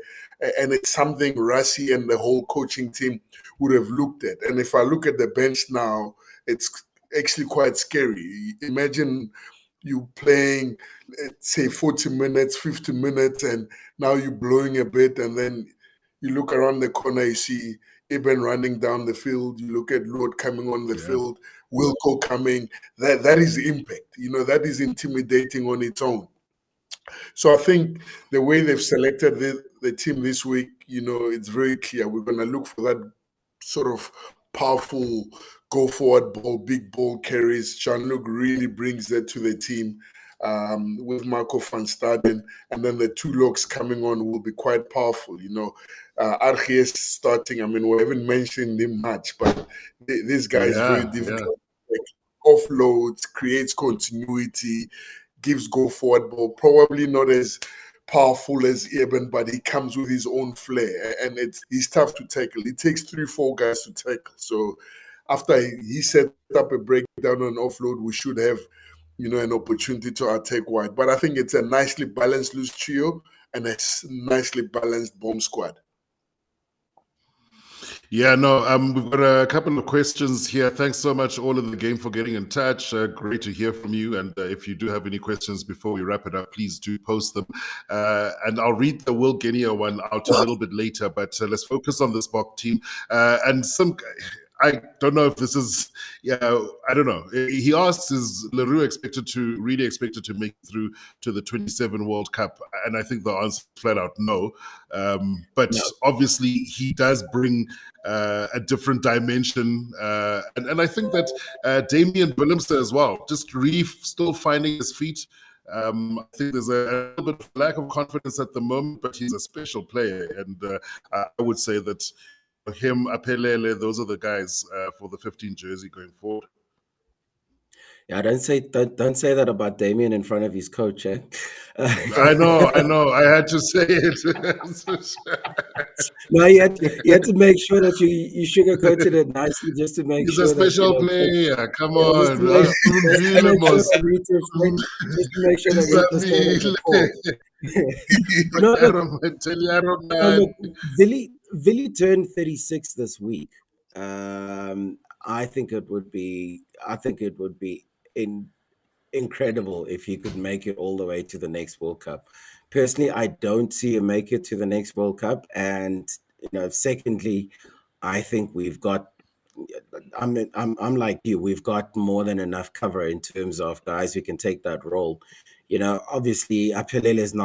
And it's something Rassie and the whole coaching team would have looked at. And if I look at the bench now, it's actually quite scary. Imagine you playing, let's say, 40 minutes, 50 minutes, and now you're blowing a bit, and then you look around the corner, you see Eben running down the field, you look at Lord coming on the field, Wilco coming. That is impact. That is intimidating on its own. So I think the way they've selected the team this week, it's very clear. We're going to look for that sort of powerful go forward ball, big ball carries. Jean-Luc really brings that to the team. With Marco van Staden, and then the two locks coming on will be quite powerful. RGS starting, I mean, we haven't mentioned him much, but this guy is very difficult. Offloads, creates continuity, gives go forward ball, probably not as powerful as Eben, but he comes with his own flair, and he's tough to tackle. It takes 3-4 guys to tackle. So after he set up a breakdown on offload, we should have an opportunity to attack wide. But I think it's a nicely balanced loose trio and a nicely balanced bomb squad. Yeah, no, we've got a couple of questions here. Thanks so much, all of the game, for getting in touch. Great to hear from you. And if you do have any questions before we wrap it up, please do post them. And I'll read the Will Genia one out a little bit later, but let's focus on this Bok team. I don't know if this is, I don't know. He asks, is Leroux really expected to make it through to the 27 World Cup? And I think the answer is flat out no. But obviously he does bring a different dimension. And I think that Damian Willemse as well, just really still finding his feet. I think there's a little bit of lack of confidence at the moment, but he's a special player. And I would say that him, Apelele, those are the guys for the 15 jersey going forward. Yeah, don't say that about Damien in front of his coach, eh? I know. I had to say it. No, you had to make sure that you sugarcoated it nicely, just to make sure he's a special player. Come on, just to make sure that Willie turned 36 this week. I think it would be incredible if he could make it all the way to the next World Cup. Personally, I don't see him make it to the next World Cup. And secondly, I think we've got. I'm like you. We've got more than enough cover in terms of guys who can take that role. Obviously, Apelele is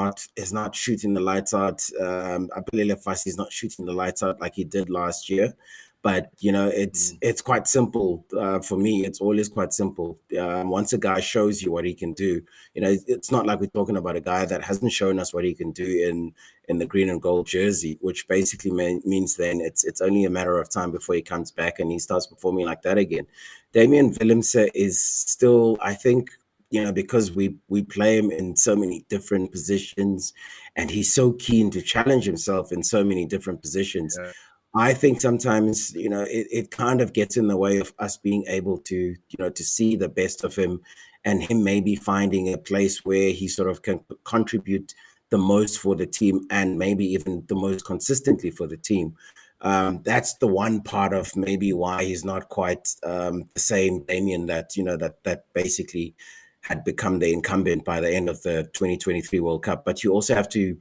not shooting the lights out. Apelele Fassi is not shooting the lights out like he did last year. But it's quite simple for me. It's always quite simple. Once a guy shows you what he can do, it's not like we're talking about a guy that hasn't shown us what he can do in the green and gold jersey, which basically means then it's only a matter of time before he comes back and he starts performing like that again. Damian Willemse is still, I think, because we play him in so many different positions, and he's so keen to challenge himself in so many different positions. Yeah. I think sometimes, it kind of gets in the way of us being able to, to see the best of him, and him maybe finding a place where he sort of can contribute the most for the team, and maybe even the most consistently for the team. That's the one part of maybe why he's not quite the same Damien that, that basically had become the incumbent by the end of the 2023 World Cup. But you also have to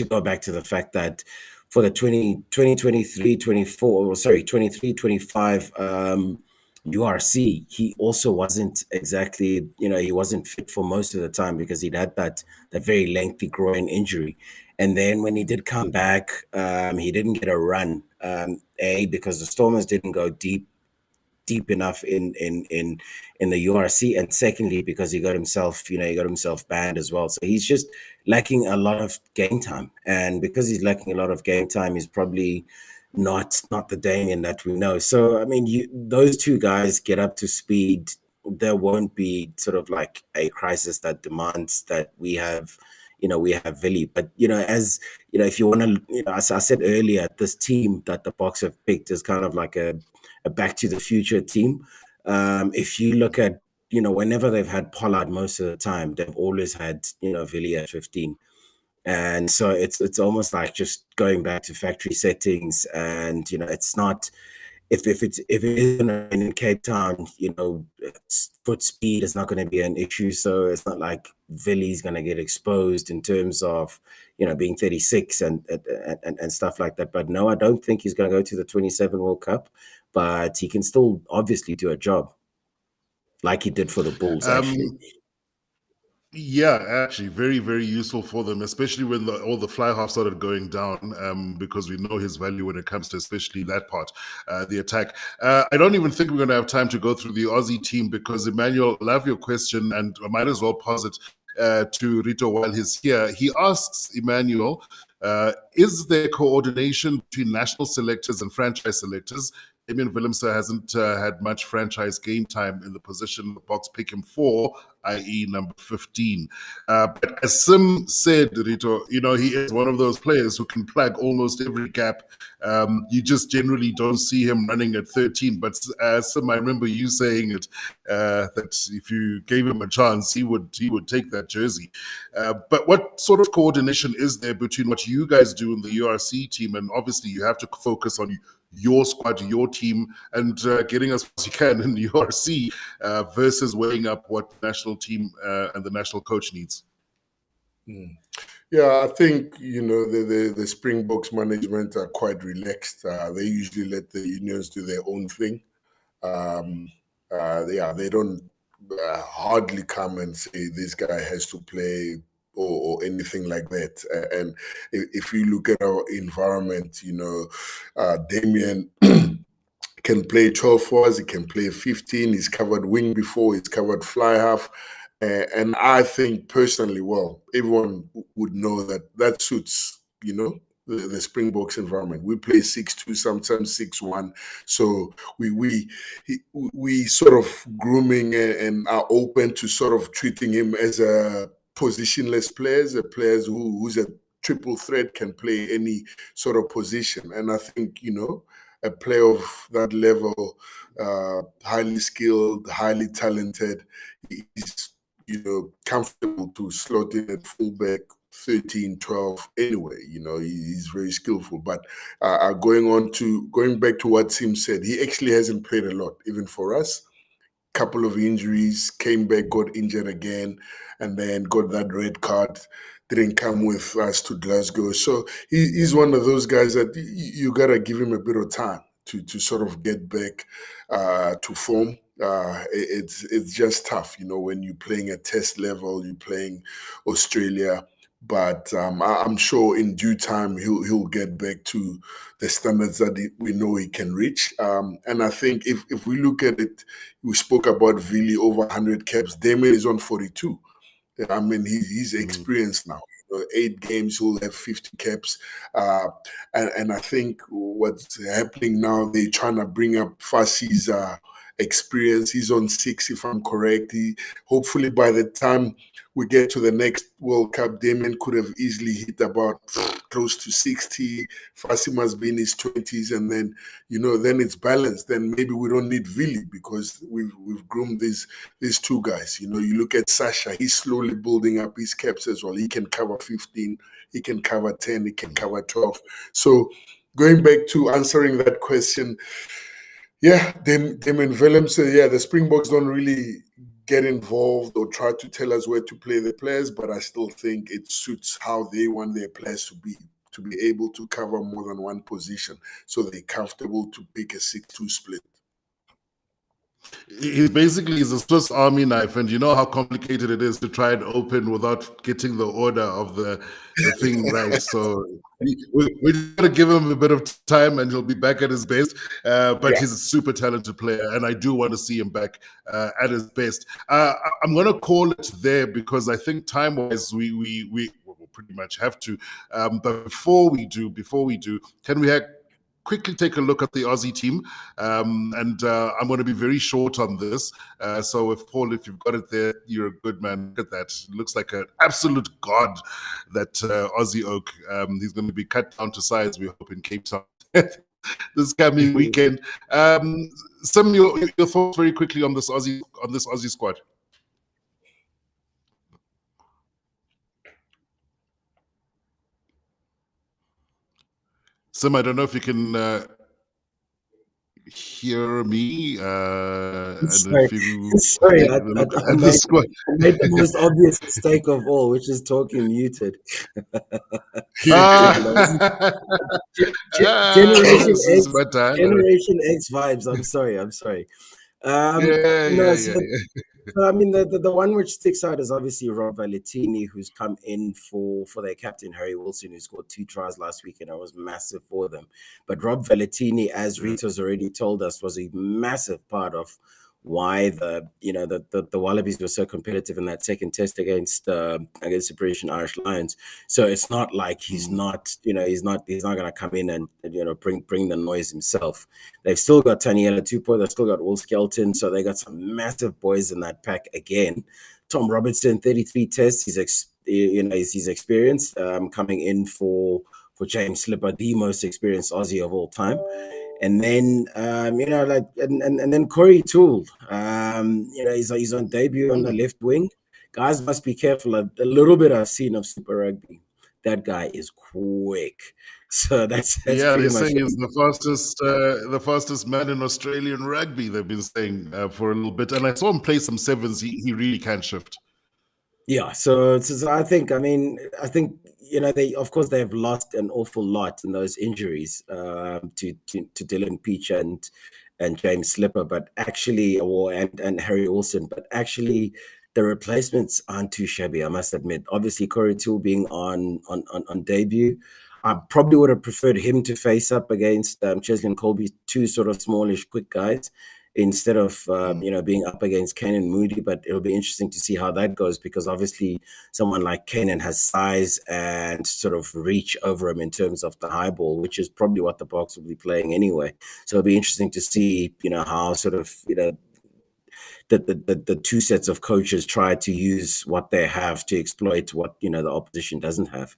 go back to the fact that for the 23-25 URC, he also wasn't exactly, he wasn't fit for most of the time because he'd had that very lengthy groin injury. And then when he did come back, he didn't get a run, because the Stormers didn't go deep enough in the URC, and secondly because he got himself banned as well. So he's just lacking a lot of game time, and because he's lacking a lot of game time, he's probably not the Damien that we know. So I mean, those two guys get up to speed, there won't be sort of like a crisis that demands that we have Willie. But as if you want to, as I said earlier, this team that the Boks have picked is kind of like a back to the future team. If you look at, whenever they've had Pollard, most of the time, they've always had, Villiers at 15. And so it's almost like just going back to factory settings. And, it's not, if it is in Cape Town, foot speed is not going to be an issue. So it's not like Villy's going to get exposed in terms of, being 36 and stuff like that. But no, I don't think he's going to go to the 27 World Cup. But he can still obviously do a job like he did for the Bulls, actually. Yeah, actually, very, very useful for them, especially when all the fly half started going down, because we know his value when it comes to especially that part, the attack. I don't even think we're going to have time to go through the Aussie team because, Emmanuel, I love your question, and I might as well pose it to Rito while he's here. He asks, Emmanuel, is there coordination between national selectors and franchise selectors? Damien Willemse hasn't had much franchise game time in the position the Boks pick him for, i.e. number 15. But as Sim said, Rito, he is one of those players who can plug almost every gap. You just generally don't see him running at 13. But Sim, I remember you saying it, that if you gave him a chance, he would take that jersey. But what sort of coordination is there between what you guys do in the URC team? And obviously you have to focus on your squad, your team, and getting as far as you can in the URC versus weighing up what the national team and the national coach needs. Yeah, I think the Springboks management are quite relaxed. They usually let the unions do their own thing. They don't hardly come and say this guy has to play or anything like that. And if you look at our environment, Damien can play 12 for us, he can play 15, he's covered wing before, he's covered fly half. And I think personally, well, everyone would know that suits, the Springboks environment. We play 6-2, sometimes 6-1. So we sort of grooming and are open to sort of treating him as a positionless player, a player who's a triple threat, can play any sort of position. And I think, a player of that level, highly skilled, highly talented, is comfortable to slot in at fullback 13, 12 anyway. He's very skillful. But going back to what Sim said, he actually hasn't played a lot, even for us. Couple of injuries, came back, got injured again, and then got that red card. Didn't come with us to Glasgow. So he's one of those guys that you got to give him a bit of time to sort of get back to form. It's just tough, when you're playing at test level, you're playing Australia. But I'm sure in due time he'll get back to the standards that we know he can reach. And I think if we look at it, we spoke about Vili over 100 caps. Damien is on 42. I mean, he's experienced now. 8 games, he'll have 50 caps. And I think what's happening now, they're trying to bring up Fasi's experience. He's on 6, if I'm correct. Hopefully by the time we get to the next World Cup, Damien could have easily hit about close to 60. Fasi must be in his 20s, and then then it's balanced. Then maybe we don't need Vili because we've groomed these two guys. You look at Sasha; he's slowly building up his caps as well. He can cover 15, he can cover 10, he can cover 12. So going back to answering that question, yeah, Damien Willemse, yeah, the Springboks don't really get involved or try to tell us where to play the players, but I still think it suits how they want their players to be able to cover more than one position, so they're comfortable to pick a 6-2 split. He basically is a Swiss Army knife, and you know how complicated it is to try and open without getting the order of the thing right. So we're going to give him a bit of time, and he'll be back at his best. But he's a super talented player, and I do want to see him back at his best. I'm going to call it there because I think time-wise we pretty much have to. But before we do, can we quickly take a look at the Aussie team, and I'm going to be very short on this. So if you've got it there, you're a good man. Look at that. It looks like an absolute god, that Aussie oak. He's going to be cut down to size, we hope, in Cape Town this coming weekend. Some your thoughts very quickly on this Aussie squad. Sim, I don't know if you can hear me. Sorry, I made the most obvious mistake of all, which is talking muted. Generation X vibes. I'm sorry. Yeah, No, yeah, so, yeah, yeah. so I mean, the one which sticks out is obviously Rob Valentini, who's come in for their captain Harry Wilson, who scored 2 tries last week, and it was massive for them. But Rob Valentini, as Rita's already told us, was a massive part of why the Wallabies were so competitive in that second test against the British and Irish Lions. So it's not like he's not going to come in and bring the noise himself. They've still got Taniela Tupou, they've still got Will Skelton, so they got some massive boys in that pack again. Tom Robertson, 33 tests, he's experienced, coming in for James Slipper, the most experienced Aussie of all time. And then and then Corey Toole, he's on debut on the left wing. Guys must be careful. A little bit I've seen of Super Rugby. That guy is quick. So that's Yeah, pretty they're much saying it. he's the fastest man in Australian rugby. They've been saying for a little bit, and I saw him play some sevens. He really can shift. Yeah, so I think they of course they have lost an awful lot in those injuries to Dylan Peach and James Slipper, but actually, and Harry Wilson, but actually the replacements aren't too shabby, I must admit. Obviously, Corey Toole being on debut, I probably would have preferred him to face up against Chesley and Colby, two sort of smallish, quick guys, instead of being up against Kanan Moody. But it'll be interesting to see how that goes, because obviously someone like Kanan has size and sort of reach over him in terms of the high ball, which is probably what the Boks will be playing anyway. So it'll be interesting to see how sort of the two sets of coaches try to use what they have to exploit what the opposition doesn't have.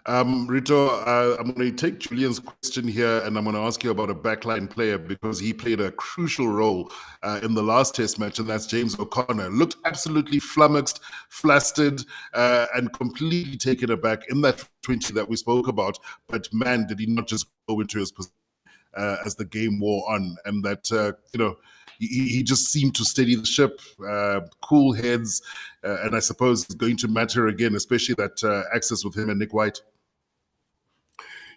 Rito, I'm going to take Julian's question here, and I'm going to ask you about a backline player because he played a crucial role in the last test match, and that's James O'Connor. Looked absolutely flummoxed, flustered, and completely taken aback in that 20 that we spoke about. But man, did he not just go into his position as the game wore on, and that, he just seemed to steady the ship, cool heads, and I suppose it's going to matter again, especially that access with him and Nick White.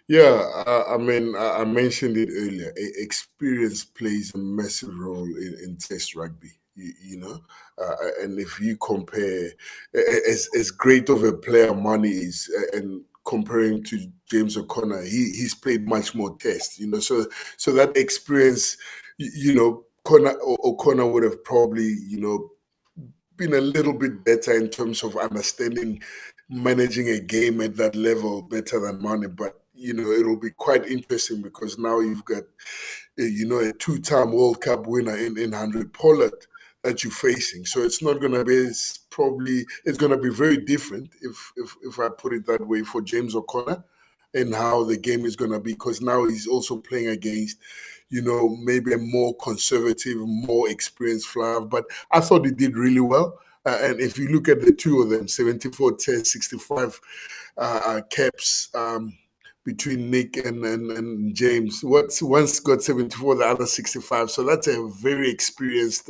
Yeah, I mean, I mentioned it earlier. Experience plays a massive role in Test rugby. And if you compare, as great of a player Manie is, and comparing to James O'Connor, he's played much more Test. So that experience, O'Connor would have probably been a little bit better in terms of understanding managing a game at that level better than Manie. But it'll be quite interesting because now you've got a two-time World Cup winner in Henry Pollard that you're facing. So it's not going to be it's going to be very different if I put it that way for James O'Connor and how the game is going to be, because now he's also playing against maybe a more conservative, more experienced Flav. But I thought he did really well. And if you look at the two of them, 74 tests, 65 caps, between Nick and James. One's got 74, the other 65. So that's a very experienced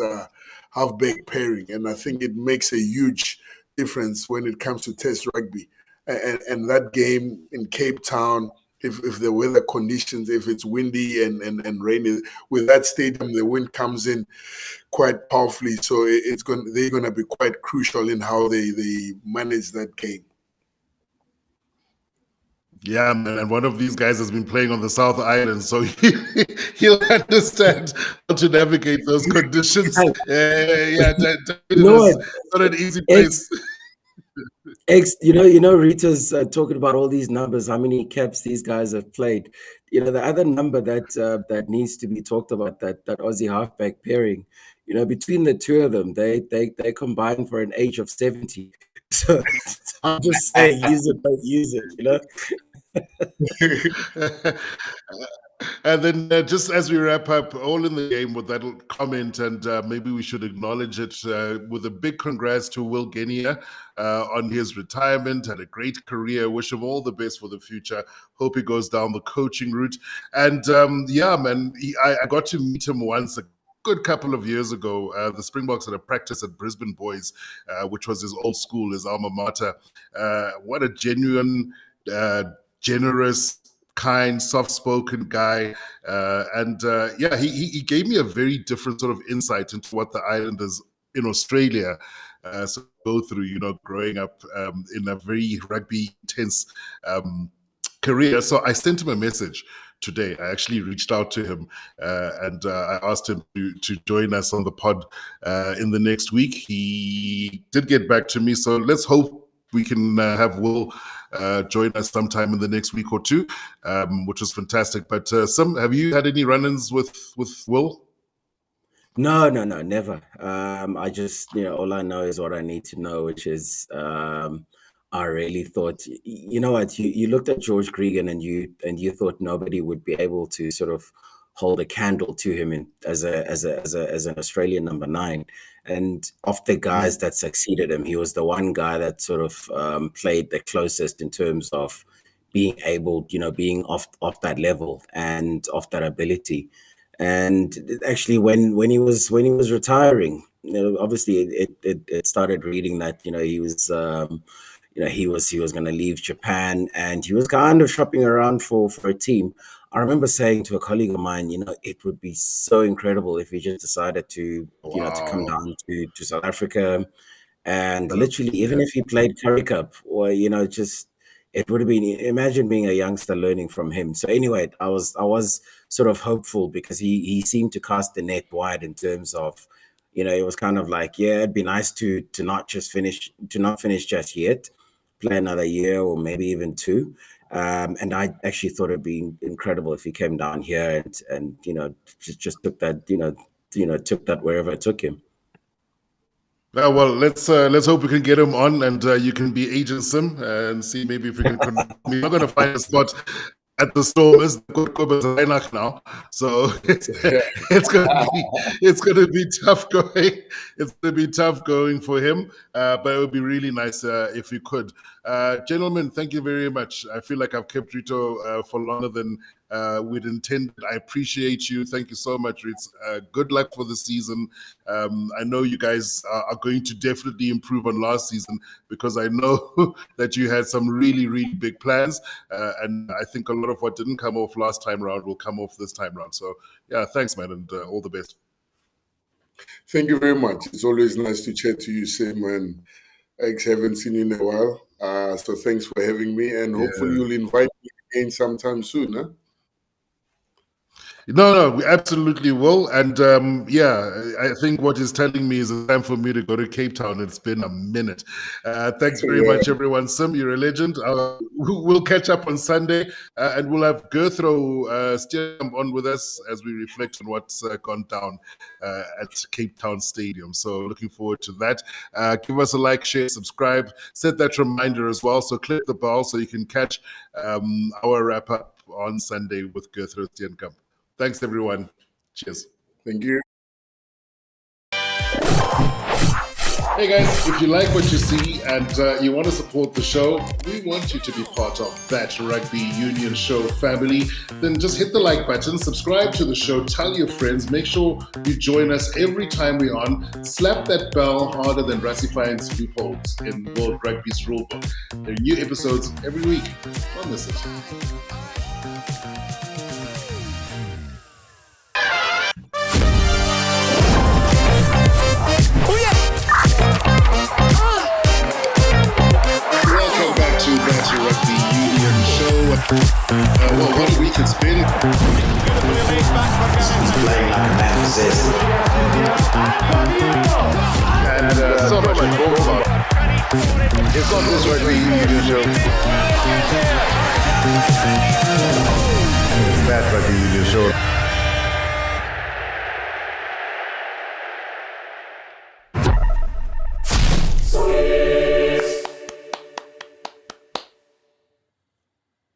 halfback pairing. And I think it makes a huge difference when it comes to Test rugby. And that game in Cape Town, if the weather conditions, if it's windy and rainy, with that stadium, the wind comes in quite powerfully. So they're going to be quite crucial in how they manage that game. Yeah, man, and one of these guys has been playing on the South Island, so he'll understand how to navigate those conditions. No, It's not an easy place. Rita's talking about all these numbers, how many caps these guys have played. The other number that needs to be talked about, that Aussie halfback pairing, between the two of them, they combine for an age of 70. So I'm just saying, use it, don't use it, And then just as we wrap up, all in the game with that comment, and maybe we should acknowledge it with a big congrats to Will Genia on his retirement. Had a great career. Wish him all the best for the future. Hope he goes down the coaching route. And man, I got to meet him once, a good couple of years ago. The Springboks had a practice at Brisbane Boys, which was his old school, his alma mater. What a genuine, generous, kind, soft-spoken guy. He gave me a very different sort of insight into what the Islanders in Australia go through, growing up in a very rugby intense career. So I sent him a message today. I actually reached out to him and I asked him to join us on the pod in the next week. He did get back to me, so let's hope we can have Will join us sometime in the next week or two, which is fantastic. But have you had any run-ins with Will? No, never. I just, all I know is what I need to know, which is I really thought, you know what, you looked at George Gregan and you thought nobody would be able to sort of hold a candle to him as an Australian number 9. And of the guys that succeeded him, he was the one guy that sort of played the closest in terms of being able, being off that level and off that ability. And actually, when he was retiring, obviously it started reading that he was he was going to leave Japan, and he was kind of shopping around for a team. I remember saying to a colleague of mine, it would be so incredible if he just decided to to come down to South Africa, and literally even if he played Currie Cup or just. It would have been, imagine being a youngster learning from him. So anyway, I was sort of hopeful because he seemed to cast the net wide in terms of, it was kind of like, yeah, it'd be nice to not finish just yet, play another year or maybe even 2. And I actually thought it'd be incredible if he came down here and just took that, took that wherever it took him. Well, let's hope we can get him on, and you can be Agent Sim and see maybe if we can. We're not going to find a spot at the Stormers now, so it's going to be tough going. It's going to be tough going for him, but it would be really nice if we could. Gentlemen, thank you very much. I feel like I've kept Rito for longer than we'd intended. I appreciate you. Thank you so much, Ritz. Good luck for the season. I know you guys are going to definitely improve on last season because I know that you had some really, really big plans. And I think a lot of what didn't come off last time around will come off this time around. So, yeah, thanks, man, and all the best. Thank you very much. It's always nice to chat to you, Sim, and I haven't seen you in a while. So thanks for having me, and hopefully you'll invite me again sometime soon, huh? No, we absolutely will. And I think what he's telling me is it's time for me to go to Cape Town. It's been a minute. Thanks very much, everyone. Sim, you're a legend. We'll catch up on Sunday, and we'll have Gerthro still on with us as we reflect on what's gone down at Cape Town Stadium. So looking forward to that. Give us a like, share, subscribe. Set that reminder as well. So click the bell so you can catch our wrap-up on Sunday with Gerthro Steenkamp. Thanks, everyone. Cheers. Thank you. Hey, guys, if you like what you see and you want to support the show, we want you to be part of That Rugby Union Show family. Then just hit the like button, subscribe to the show, tell your friends, make sure you join us every time we're on. Slap that bell harder than Rassie finds loopholes in World Rugby's rulebook. There are new episodes every week. Don't miss it. Welcome back to That Rugby Union Show. What a week it's been. He's playing like a man possessed. And so much to talk about. It's not this Rugby Union Show.